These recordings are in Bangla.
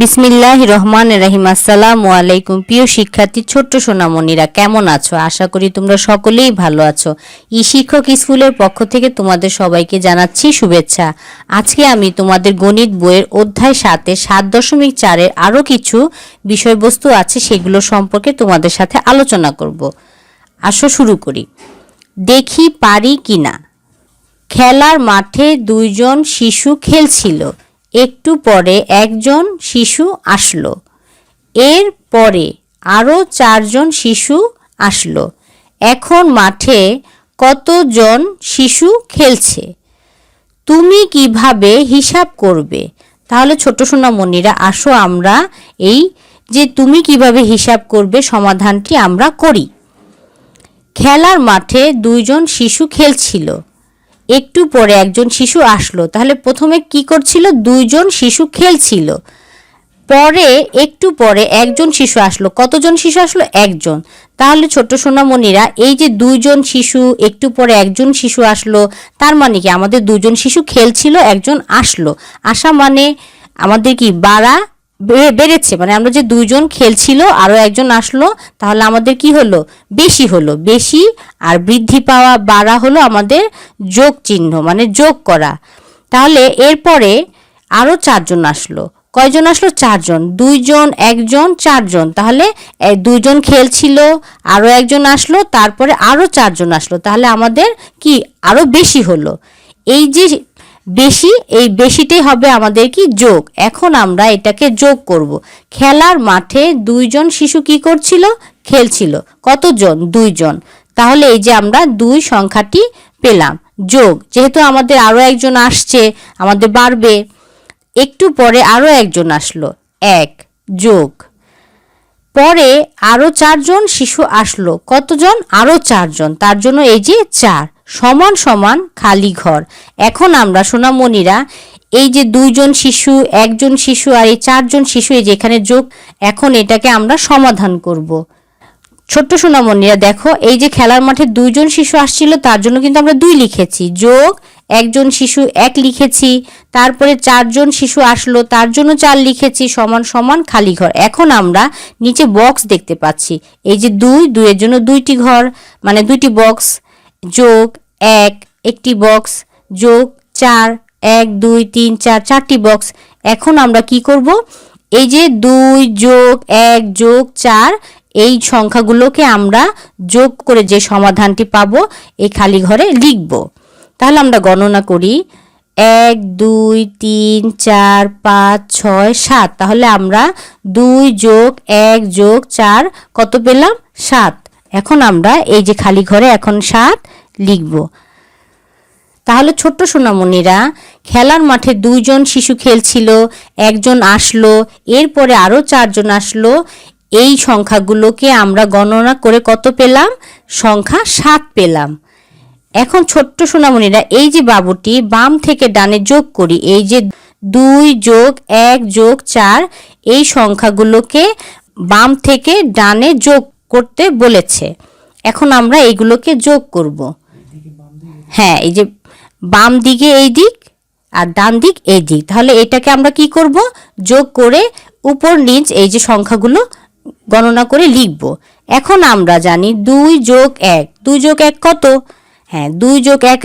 বিসমিল্লাহির রহমানির রহিম। আসসালামু আলাইকুম প্রিয় শিক্ষার্থী ছোট্ট সোনামণিরা, কেমন আছো? আশা করি তোমরা সকলেই ভালো আছো। শিক্ষক স্কুলের পক্ষ থেকে তোমাদের সবাইকে জানাচ্ছি শুভেচ্ছা। আজকে আমি তোমাদের গণিত বইয়ের অধ্যায় 7 7.4 আরও কিছু বিষয়বস্তু আছে, সেগুলো সম্পর্কে তোমাদের সাথে আলোচনা করব। আসো শুরু করি। দেখি পারি কিনা। খেলার মাঠে দুইজন শিশু খেলছিল। একটু পরে একজন শিশু আসলো। এর পরে আরও 4 জন শিশু আসলো। এখন মাঠে কতজন শিশু খেলছে? তুমি কিভাবে হিসাব করবে? তাহলে ছোট সোনামণিরা, আসো আমরা এই যে তুমি কিভাবে হিসাব করবে সমাধানটি আমরা করি। খেলার মাঠে 2 জন শিশু খেলছিল। একটু পরে একজন শিশু আসলো। তাহলে প্রথমে কি করছিল? 2 জন শিশু খেলছিল। পরে একটু পরে একজন শিশু আসলো। কতজন শিশু আসলো? একজন। তাহলে ছোট সোনামণিরা, এই যে 2 জন শিশু, একটু পরে একজন শিশু আসলো, তার মানে কি আমাদের 2 জন শিশু খেলছিল, একজন আসলো। আসা মানে আমাদের কি বেড়েছে, মানে আমরা যে 2 জন খেলছিল আরো একজন আসলো, তাহলে আমাদের কি হলো? বেশি হলো। বেশি আর বৃদ্ধি পাওয়া, বাড়া হলো আমাদের যোগ চিহ্ন, মানে যোগ করা। তাহলে এরপরে আরো 4 জন আসলো। কয়জন আসলো? 4 জন। 2 জন, 1 জন, 4 জন। তাহলে 2 জন খেলছিল, আরো একজন আসলো, তারপরে আরো 4 জন আসলো। তাহলে আমাদের কি আরো বেশি হলো। এই যে বেশি, এই বেশিটাই হবে আমাদের কি? যোগ। এখন আমরা এটাকে যোগ করব। খেলার মাঠে 2 জন শিশু কি করছিল? খেলছিল। কতজন? 2 জন। তাহলে এই যে আমরা 2 সংখ্যাটি পেলাম। যোগ, যেহেতু আমাদের আরো একজন আসছে, আমাদের বাড়বে। একটু পরে আরো একজন আসলো, 1 যোগ। পরে আরো 4 জন শিশু আসলো। কতজন? আরো 4 জন। তার জন্য এই যে 4 সমান সমান খালি ঘর। এখন আমরা সোনামণিরা এই যে 2 জন শিশু, 1 জন শিশু আর এই 4 জন শিশু, এই যে এখানে যোগ, এখন এটাকে আমরা সমাধান করব। ছোট্ট সোনামণিরা দেখো, এই যে খেলার মাঠে 2 জন শিশু আসছিল, তার জন্য কিন্তু আমরা 2 লিখেছি, যোগ 1 জন শিশু 1 লিখেছি, তারপরে 4 জন শিশু আসলো, তার জন্য 4 লিখেছি, সমান সমান খালি ঘর। এখন আমরা নিচে বক্স দেখতে পাচ্ছি, এই যে 2 এর জন্য 2টি ঘর, মানে 2টি বক্স, যোগ 1 একটি বক্স, যোগ 4 1 2 3 4 4টি বক্স। এখন আমরা কি করব? এই যে 2 যোগ 1 যোগ 4, এই সংখ্যাগুলোকে আমরা যোগ করে যে সমাধানটি পাবো এই খালি ঘরে লিখব। তাহলে আমরা গণনা করি, 1 2 3 4 5 6 7। তাহলে আমরা 2 যোগ 1 যোগ 4 কত পেলাম? 7। এখন আমরা এই যে খালি ঘরে এখন 7 লিখব। তাহলে ছোট্ট সোনামণিরা, খেলার মাঠে 2 জন শিশু খেলছিল, একজন আসলো, এরপরে আরো 4 জন আসলো। এই সংখ্যাগুলোকে আমরা গণনা করে কত পেলাম? সংখ্যা 7 পেলাম। এখন ছোট্ট সোনামণিরা, এই যে বাবুটি বাম থেকে ডানে যোগ করি, এই যে 2 যোগ 1 যোগ 4, এই সংখ্যাগুলোকে বাম থেকে ডানে যোগ করতে বলেছে। এখন আমরা এইগুলোকে যোগ করব। হ্যাঁ, এই যে বাম দিকে এই দিক আর ডান দিক এই দিক। তাহলে এটাকে আমরা কি করব? যোগ করে উপর নিচ এই যে সংখ্যাগুলো গণনা করে লিখব। এখন আমরা জানি 2 যোগ 1, 2 যোগ 1 কত? হ্যাঁ, 2 যোগ 1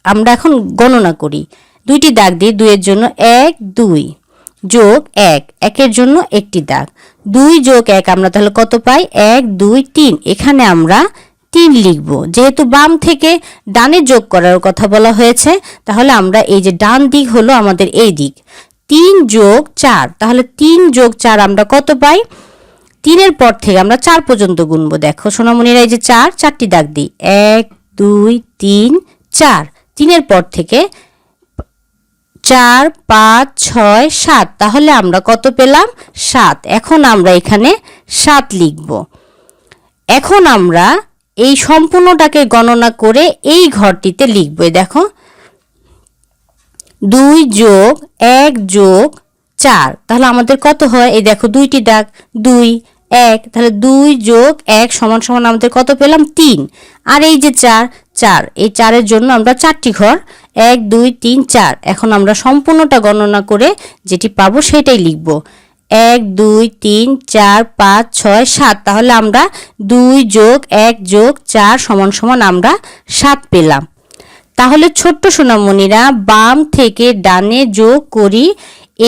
আমরা এখন গণনা করি। 2টি দাগ দিই, 2 এর জন্য 1 2 যোগ 1 1 এর জন্য একটি দাগ। 2 যোগ 1 আমরা তাহলে কত পাই? 1 2 3। এখানে আমরা 3 লিখব, যেহেতু বাম থেকে ডানে যোগ করার কথা বলা হয়েছে। তাহলে আমরা এই যে ডান দিক হলো আমাদের এই দিক, 3 যোগ 4। তাহলে 3 যোগ 4 আমরা কত পাই? 3 এর পর থেকে আমরা 4 পর্যন্ত গুনবো। দেখো সোনামণিরা, এই যে 4টি দাগ দিই, 1 2 3 4। 3 এর পর থেকে 4 5 6 7। তাহলে আমরা কত পেলাম? 7। এখন আমরা এখানে 7 লিখব। এখন আমরা এই সম্পূর্ণটাকে গণনা করে এই ঘরটিতে লিখব। দেখো, 2 যোগ 1 যোগ 4। তাহলে আমাদের কত হয়? এই দেখো 2টি দাগ, 2 1। তাহলে 2 যোগ 1 সমান সমান আমাদের কত পেলাম? 3। আর এই যে 4, এই 4 এর জন্য আমরা 4টি ঘর, 1 2 3 4। এখন আমরা সম্পূর্ণটা গণনা করে যেটি পাবো সেটাই লিখব। 1 2 3 4 5 6 7। তাহলে আমরা 2 + 1 + 4 = আমরা 7 পেলাম। তাহলে ছোট্ট সোনামণিরা বাম থেকে ডানে যোগ করি।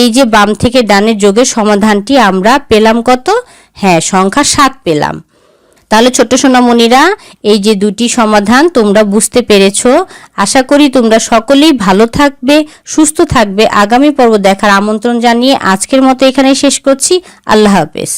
এই যে বাম থেকে ডানে যোগের সমাধানটি আমরা পেলাম কত? হ্যাঁ, সংখ্যা 7 পেলাম। তাহলে ছোট্ট সোনামণিরা এই যে দুটি সমাধান তোমরা বুঝতে পেরেছো। আশা করি তোমরা সকলেই ভালো থাকবে, সুস্থ থাকবে। আগামী পর্ব দেখার আমন্ত্রণ জানিয়ে আজকের মতো এখানেই শেষ করছি। আল্লাহ হাফেজ।